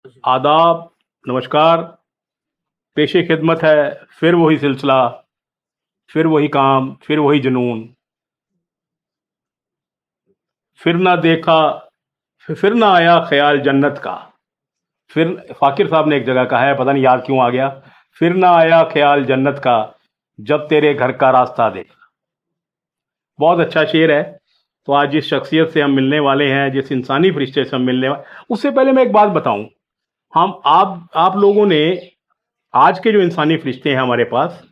आदाब, नमस्कार। पेशे खिदमत है, फिर वही सिलसिला, फिर वही काम, फिर वही जुनून। फिर ना देखा, फिर ना आया ख्याल जन्नत का। फिर फ़ाकिर साहब ने एक जगह कहा है, पता नहीं याद क्यों आ गया। फिर ना आया ख्याल जन्नत का, जब तेरे घर का रास्ता देखा। बहुत अच्छा शेर है। तो आज जिस शख्सियत से हम मिलने वाले हैं, जिस इंसानी फरिश्ते से हम मिलने वाले, उससे पहले मैं एक बात बताऊं। हम आप लोगों ने, आज के जो इंसानी फरिश्ते हैं हमारे पास,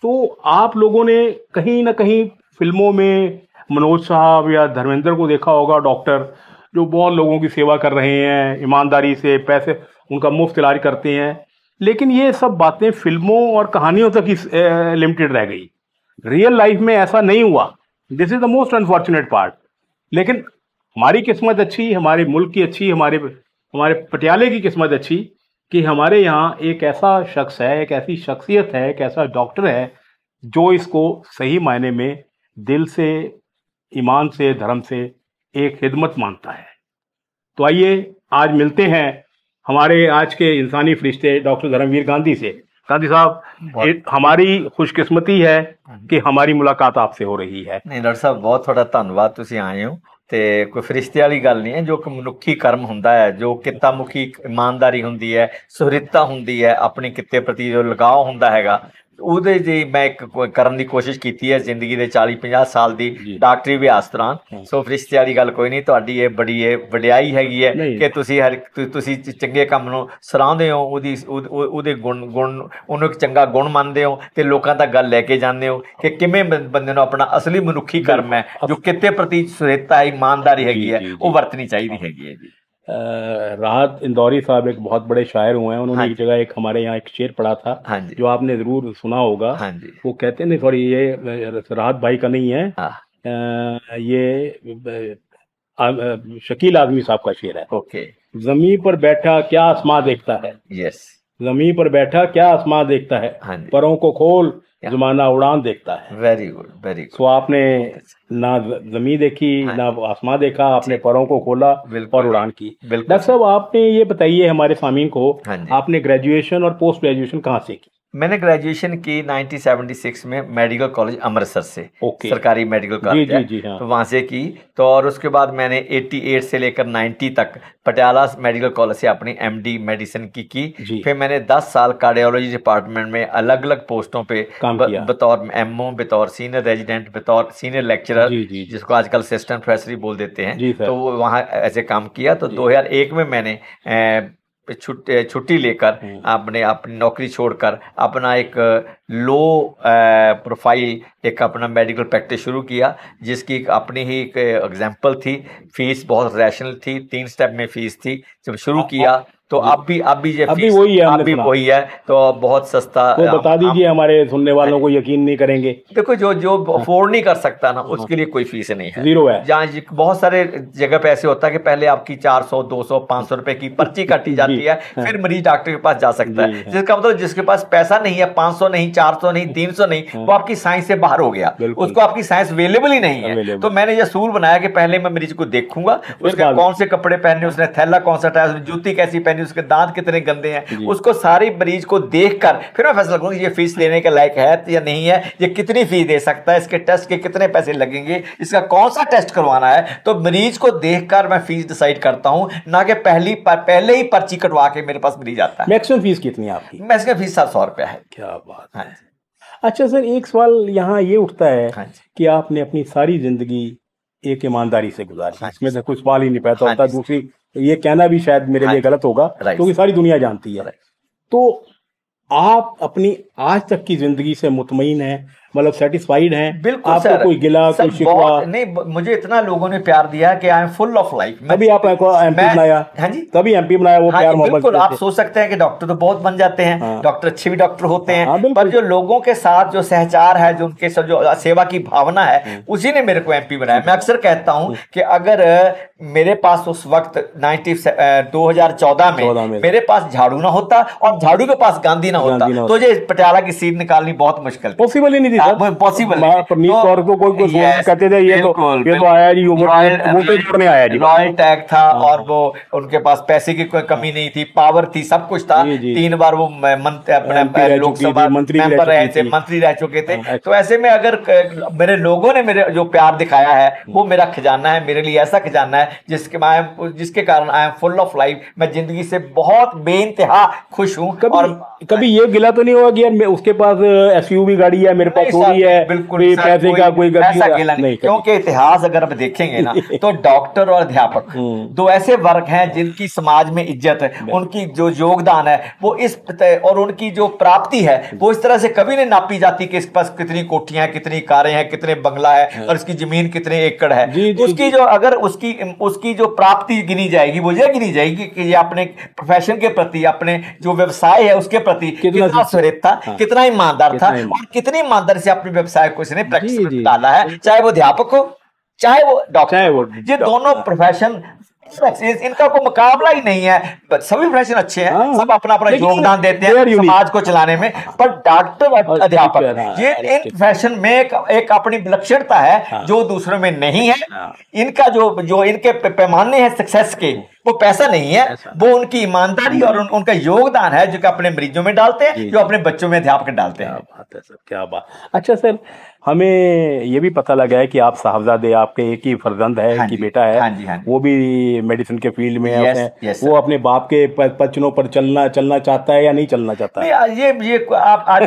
तो आप लोगों ने कहीं ना कहीं फिल्मों में मनोज साहब या धर्मेंद्र को देखा होगा, डॉक्टर जो बहुत लोगों की सेवा कर रहे हैं, ईमानदारी से पैसे उनका मुफ्त इलाज करते हैं। लेकिन ये सब बातें फिल्मों और कहानियों तक ही लिमिटेड रह गई। रियल लाइफ में ऐसा नहीं हुआ। This is the most unfortunate part. लेकिन हमारी किस्मत अच्छी, हमारे मुल्क की अच्छी, हमारे हमारे पटियाले की किस्मत अच्छी कि हमारे यहाँ एक ऐसा शख्स है, एक ऐसी शख्सियत है, एक ऐसा डॉक्टर है जो इसको सही मायने में दिल से, ईमान से, धर्म से एक खिदमत मानता है। तो आइए आज मिलते हैं हमारे आज के इंसानी फरिश्ते डॉक्टर धर्मवीर गांधी से। गांधी साहब, हमारी खुशकिस्मती है कि हमारी मुलाकात आपसे हो रही है। नहीं डॉक्टर साहब, बहुत थोड़ा धन्यवाद, तुसी आए हो। ਤੇ ਕੋਈ ਫਰਿਸ਼ਤੇ ਵਾਲੀ ਗੱਲ ਨਹੀਂ ਹੈ। ਜੋ ਕਿ ਮਨੁੱਖੀ ਕਰਮ ਹੁੰਦਾ ਹੈ, ਜੋ ਕਿੱਤਾ ਮੁਖੀ ਇਮਾਨਦਾਰੀ ਹੁੰਦੀ ਹੈ, ਸੁਹਿਰਦਤਾ ਹੁੰਦੀ ਹੈ, ਆਪਣੇ ਕਿੱਤੇ ਪ੍ਰਤੀ ਜੋ ਲਗਾਅ ਹੁੰਦਾ ਹੈਗਾ, ਉਹਦੇ ਜੀ ਮੈਂ ਇੱਕ ਕਰਨ ਦੀ ਕੋਸ਼ਿਸ਼ ਕੀਤੀ ਹੈ ਜ਼ਿੰਦਗੀ ਦੇ 40-50 ਸਾਲ ਦੀ ਡਾਕਟਰੀ ਅਭਿਆਸ ਦੌਰਾਨ। ਸੋ ਫਰਿਸ਼ਤੇ ਵਾਲੀ ਗੱਲ ਕੋਈ ਨਹੀਂ, ਤੁਹਾਡੀ ਇਹ ਬੜੀ ਵਡਿਆਈ ਹੈਗੀ ਹੈ ਕਿ ਤੁਸੀਂ ਚੰਗੇ ਕੰਮ ਨੂੰ ਸਰਾਹੁੰਦੇ ਹੋ, ਉਹਦੇ ਗੁਣ ਉਹਨੂੰ ਇੱਕ ਚੰਗਾ ਗੁਣ ਮੰਨਦੇ ਹੋ ਤੇ ਲੋਕਾਂ ਤੱਕ ਗੱਲ ਲੈ ਕੇ ਜਾਂਦੇ ਹੋ ਕਿ ਕਿਵੇਂ ਬੰਦੇ ਨੂੰ ਆਪਣਾ ਅਸਲੀ ਮਨੁੱਖੀ ਕਰਮ ਹੈ, ਜੋ ਕਿੱਤੇ ਪ੍ਰਤੀ ਸੁਹਿਰਦਤਾ ਹੈ, ईमानदारी हैगी है, वो बरतनी चाहिए हैगी है जी। राहत इंदौरी साहब एक बहुत बड़े शायर हुए हैं। उन्होंने एक जगह एक हमारे यहाँ एक शेर पढ़ा था जो आपने जरूर सुना होगा। वो कहते हैं, सॉरी ये राहत भाई का नहीं है, ये शकील आजमी साहब का शेर है। ओके। जमीन पर बैठा क्या आसमां देखता है। यस। जमीन पर बैठा क्या आसमां देखता है, परों को खोल जमाना उड़ान देखता है। Very good, very good. तो आपने ना जमीन देखी ना आसमां देखा, आपने परों को खोला और उड़ान की। डॉक्टर साहब, आपने ये बताइए हमारे सामीन को, आपने ग्रेजुएशन और पोस्ट ग्रेजुएशन कहाँ से की? मैंने ग्रेजुएशन की 1976 में मेडिकल कॉलेज अमृतसर से, सरकारी मेडिकल कॉलेज है, तो वहाँ से की। तो और उसके बाद मैंने 88 से लेकर 90 तक पटियाला मेडिकल कॉलेज से अपनी MD मेडिसिन की। फिर मैंने 10 साल कार्डियोलॉजी डिपार्टमेंट में अलग अलग पोस्टों पे बतौर MO, बतौर सीनियर रेजिडेंट, बतौर सीनियर लेक्चरर, जिसको आजकल असिस्टेंट प्रोफेसर बोल देते हैं, तो वहाँ ऐसे काम किया। तो 2001 में मैंने छुट्टी लेकर अपनी नौकरी छोड़कर अपना एक लो प्रोफाइल एक अपना मेडिकल प्रैक्टिस शुरू किया, जिसकी अपनी ही एक एग्जाम्पल थी। फीस बहुत रैशनल थी, 3 स्टेप में फीस थी जब शुरू किया। तो अभी वही है, तो बहुत सस्ता। तो बता दीजिए, हमारे सुनने वालों को यकीन नहीं करेंगे। देखो, जो अफोर्ड नहीं कर सकता ना, उसके लिए कोई फीस नहीं है, जीरो है। जहाँ बहुत सारे जगह पे ऐसे होता है कि पहले आपकी 400, 200, 500 रुपए की पर्ची काटी जाती है, फिर मरीज डॉक्टर के पास जा सकता है। जिसका मतलब जिसके पास पैसा नहीं है, 500 नहीं, 400 नहीं, 300 नहीं, वो आपकी साइंस से बाहर हो गया, उसको आपकी साइंस अवेलेबल ही नहीं है। तो मैंने ये असूल बनाया कि पहले मैं मरीज को देखूंगा, उसके कौन से कपड़े पहने, उसने थैला कौन सा टाया, उसने जूती कैसी पहनी, उसके दांत कितने गंदे हैं, उसको सारी मरीज को देखकर फिर मैं फैसला करूंगा ये फीस लेने के लायक है या नहीं है, ये कितनी फीस दे सकता है, इसके टेस्ट के कितने पैसे लगेंगे, इसका कौन सा टेस्ट करवाना है। तो मरीज को देखकर मैं फीस डिसाइड करता हूं, ना कि पहले ही पर्ची कटवा के मेरे पास मरीज आता है। मैक्सिमम फीस कितनी है आपकी? मैक्सिमम फीस 700 रुपया है। क्या बात है। अच्छा सर, एक सवाल यहाँ ये उठता है कि आपने अपनी सारी जिंदगी एक ईमानदारी से गुजारी, इसमें से कुछ सवाल ही नहीं पैदा होता। दूसरी, ये कहना भी शायद मेरे लिए गलत होगा क्योंकि सारी दुनिया जानती है। तो आप अपनी आज तक की जिंदगी से मुतमईन हैं, मतलब सेटिस्फाइड हैं? बिल्कुल आपको कोई गिला, कोई शिकवा नहीं। मुझे इतना लोगों ने प्यार दिया कि I am full of life. तभी आप MP बनाया। हाँ जी, तभी MP बनाया। वो प्यार मोहब्बत। बिल्कुल। आप सोच सकते हैं कि डॉक्टर तो बहुत बन जाते हैं, डॉक्टर अच्छे भी डॉक्टर होते हैं, पर जो लोगों के साथ जो सहचार है, जो उनके जो सेवा की भावना है, उसी ने मेरे को MP बनाया। मैं अक्सर कहता हूं कि अगर मेरे पास उस वक्त 2014 में मेरे पास झाड़ू ना होता और झाड़ू के पास गांधी ना होता, तो ये पटियाला की सीट निकालनी बहुत मुश्किल, पॉसिबल ही नहीं थी। पॉसिबल परनीत कौर को कोई कहते थे ये तो आया जी, वोटें जोड़ने आया जी, रॉयल टैग था, और वो उनके पास पैसे की कोई कमी नहीं थी, पावर थी, सब कुछ था। 3 बार वो लोकसभा मेंबर रहे थे, मंत्री रह चुके थे। तो ऐसे में अगर मेरे लोगों ने मेरे जो प्यार दिखाया है वो मेरा खजाना है, मेरे लिए ऐसा खजाना है जिसके कारण I am full of life. मैं जिंदगी से बहुत बेइंतहा खुश हूँ। और कभी ये गिला तो नहीं होगा कि यार उसके पास एसयूवी गाड़ी है, मेरे पास थोड़ी है, बिल्कुल पैसे का कोई ऐसा गिला नहीं। क्योंकि इतिहास अगर आप देखेंगे ना तो डॉक्टर और अध्यापक दो ऐसे वर्ग हैं जिनकी समाज में इज्जत है, उनकी जो योगदान है वो इस और उनकी जो प्राप्ति है वो इस तरह से कभी नहीं नापी जाती कि इसके पास कितनी कोठियां, कितनी कारें हैं, कितने बंगला है और इसकी जमीन कितने एकड़ है। उसकी जो अगर उसकी जो प्राप्ति गिनी जाएगी वो ये गिनी जाएगी कि ये अपने प्रोफेशन के प्रति, अपने जो व्यवसाय है उसके प्रति कितना सुरेख था, कितना ईमानदार था और कितनी ईमानदारी से अपने व्यवसाय को इसने प्रैक्टिस में डाला है, चाहे वो अध्यापक हो चाहे वो डॉक्टर। ये दोनों प्रोफेशन इनका कोई मुकाबला ही नहीं है, सभी प्रोफेशन अच्छे हैं, सब अपना अपना योगदान देते हैं समाज को चलाने में। पर डॉक्टर और अध्यापक ये इन प्रोफेशन में एक अपनी विलक्षणता है जो दूसरों में नहीं है। इनका जो इनके पैमाने हैं सक्सेस के, वो पैसा नहीं है, वो उनकी ईमानदारी और उनका योगदान है जो अपने मरीजों में डालते हैं, जो अपने बच्चों में अध्यापक डालते हैं। क्या बात है सर, क्या बात। अच्छा सर, हमें ये भी पता लगा है कि आप साहबजादे, आपके एक ही फर्जंद है, एक ही बेटा है। हाँ जी, हाँ जी। वो भी मेडिसिन के फील्ड में है। वो अपने बाप के पचनों पर चलना चाहता है या नहीं चलना चाहता है? ये आप आज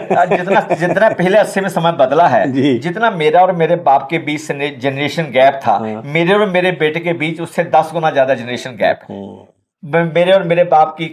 जितना पहले 80 में समय बदला है, जितना मेरा और मेरे बाप के बीच जनरेशन गैप था, मेरे और मेरे बेटे के बीच उससे 10 गुना ज्यादा जनरेशन गैप है। मेरे और मेरे बाप की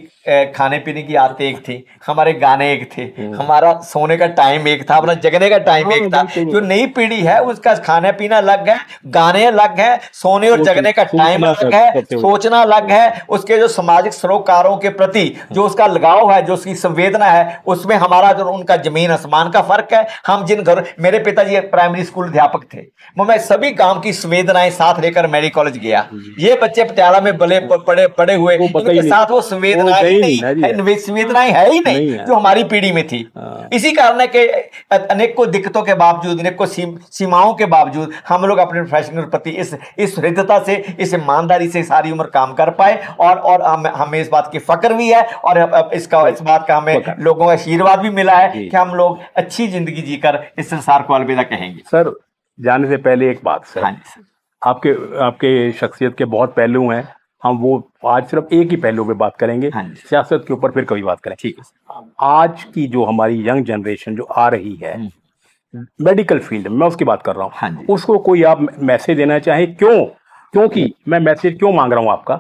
खाने पीने की आदतें एक थी, हमारे गाने एक थे, हमारा सोने का टाइम एक था, अपना जगने का टाइम एक था। जो नई पीढ़ी है उसका खाना पीना अलग है, गाने अलग है, सोने और जगने का टाइम अलग है, सोचना अलग है। उसके जो सामाजिक सरोकारों के प्रति जो उसका लगाव है, जो उसकी संवेदना है, उसमें हमारा जो उनका जमीन आसमान का फर्क है। हम जिन घर, मेरे पिताजी प्राइमरी स्कूल अध्यापक थे, मैं सभी गांव की संवेदनाएं साथ लेकर मेडिकल कॉलेज गया। ये बच्चे पटियाला में पड़े हुए, इनके साथ वो संवेदनाएं है ही नहीं जो हमारी पीढ़ी में थी। इसी कारण है कि अनेकों दिक्कतों के बावजूद, अनेकों सीमाओं के बावजूद हम लोग अपने प्रोफेशन के प्रति इस हृदयता से, इस ईमानदारी से सारी उम्र काम कर पाए। और हमें इस बात की फक्र भी है और इस बात का हमें लोगों का आशीर्वाद भी मिला है कि हम लोग अच्छी जिंदगी जीकर इस संसार को अलविदा कहेंगे। सर, जाने से पहले एक बात सर, आपके शख्सियत के बहुत पहलू हैं, हम वो आज सिर्फ एक ही पहलू पे बात करेंगे, सियासत के ऊपर फिर कभी बात करें। ठीक है। आज की जो हमारी यंग जनरेशन जो आ रही है मेडिकल फील्ड में, मैं उसकी बात कर रहा हूँ, उसको कोई आप मैसेज देना चाहें? क्योंकि मैं मैसेज क्यों मांग रहा हूँ आपका,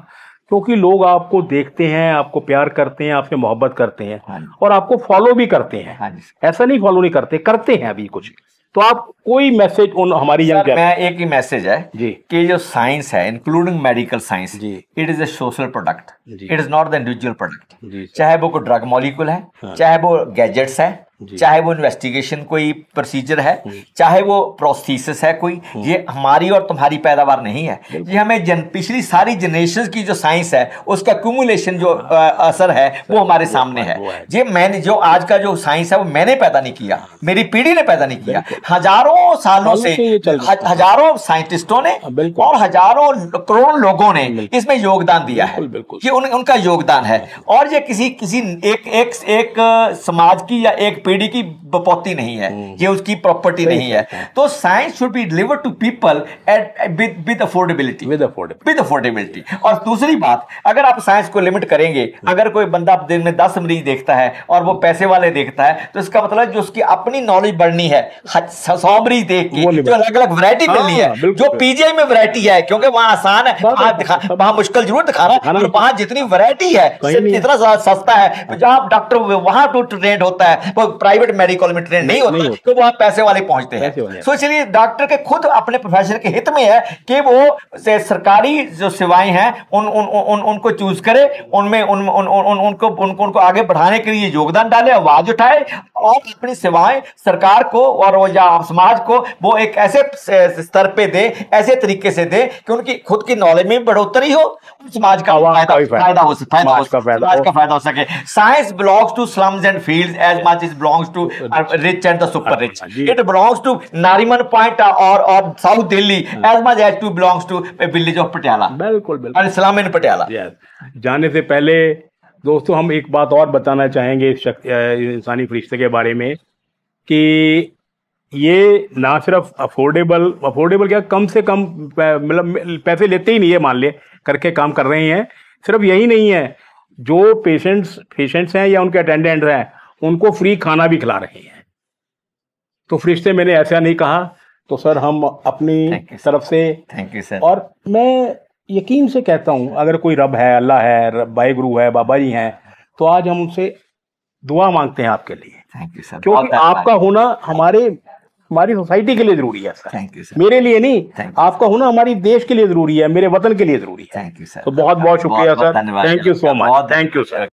क्योंकि लोग आपको देखते हैं, आपको प्यार करते हैं, आपसे मोहब्बत करते हैं और आपको फॉलो भी करते हैं। ऐसा नहीं फॉलो नहीं करते हैं अभी कुछ। तो आप कोई मैसेज उन हमारी यंग, मैं एक ही मैसेज है कि जो साइंस है, including medical science, it is a social product, it is not the individual product. चाहे वो कोई ड्रग मॉलिक्यूल है, चाहे वो गैजेट्स है, चाहे वो इन्वेस्टिगेशन कोई प्रोसीजर है, चाहे वो प्रोस्थेसिस है कोई, ये हमारी और तुम्हारी पैदावार नहीं है। ये हमें पिछली सारी जनरेशन की जो साइंस है उसका एक्यूमुलेशन जो असर है वो हमारे सामने है। ये मैंने जो आज का जो साइंस है वो मैंने पैदा नहीं किया, मेरी पीढ़ी ने पैदा नहीं किया। हजारों सालों से हजारों साइंटिस्टों ने और हजारों करोड़ों लोगों ने इसमें योगदान दिया है। ये उनका योगदान है और ये किसी एक समाज की या एक पीढ़ी की बपौती नहीं है, ये उसकी प्रॉपर्टी नहीं है। तो science should be delivered to people with affordability. और दूसरी बात, अगर आप साइंस को लिमिट करेंगे, अगर कोई बंदा दिन में 10 मरीज देखता है और वो पैसे वाले देखता है, तो इसका मतलब जो उसकी अपनी नॉलेज बढ़नी है, 100 मरीज देख के जो अलग अलग वैरायटी मिलनी है, जो पीजीआई में वैरायटी है, क्योंकि वहां आसान है, वहां मुश्किल जरूर दिखाना, वहां जितनी वैरायटी है इतना सस्ता है। जहां डॉक्टर वहां तो ट्रेंड होता है, वो प्राइवेट मेडिकल में ट्रेंड नहीं होता, तो वहां पैसे वाले पहुंचते हैं। सो इसलिए डॉक्टर के खुद अपने प्रोफेशन के हित में है कि वो सरकारी जो सेवाएं हैं उनको चूज करे, उनको आगे बढ़ाने के लिए योगदान डाले, आवाज उठाए और अपनी सेवाएं सरकार को और या समाज को वो एक ऐसे स्तर पे दे, ऐसे तरीके से दे कि उनकी खुद की नॉलेज में बढ़ोतरी हो, समाज का फायदा हो सके। Science belongs to slums and fields as much is belongs to rich and the super rich. It belongs to Nariman Point और South Delhi as much as to belongs to village of Patiala. बिल्कुल और इस्लाम इन पटियाला। जाने से पहले दोस्तों हम एक बात और बताना चाहेंगे इस इंसानी फरिश्ते के बारे में कि ये ना सिर्फ अफोर्डेबल क्या, कम से कम मतलब पैसे लेते ही नहीं है, मान ले करके काम कर रहे हैं। सिर्फ यही नहीं है, जो पेशेंट्स हैं या उनके अटेंडेंट्स हैं उनको फ्री खाना भी खिला रहे हैं। तो फरिश्ते मैंने ऐसा नहीं कहा। तो सर हम अपनी तरफ से थैंक यू सर। और मैं यकीन से कहता हूँ अगर कोई रब है, अल्लाह है, भाई गुरु है, बाबा जी हैं, तो आज हम उनसे दुआ मांगते हैं आपके लिए। Thank you sir. क्योंकि आपका होना हमारी सोसाइटी के लिए जरूरी है सर। Thank you sir. मेरे लिए नहीं, आपका होना हमारी देश के लिए जरूरी है, मेरे वतन के लिए जरूरी है। Thank you sir. तो बहुत बहुत शुक्रिया sir. Thank you so much. Thank you sir.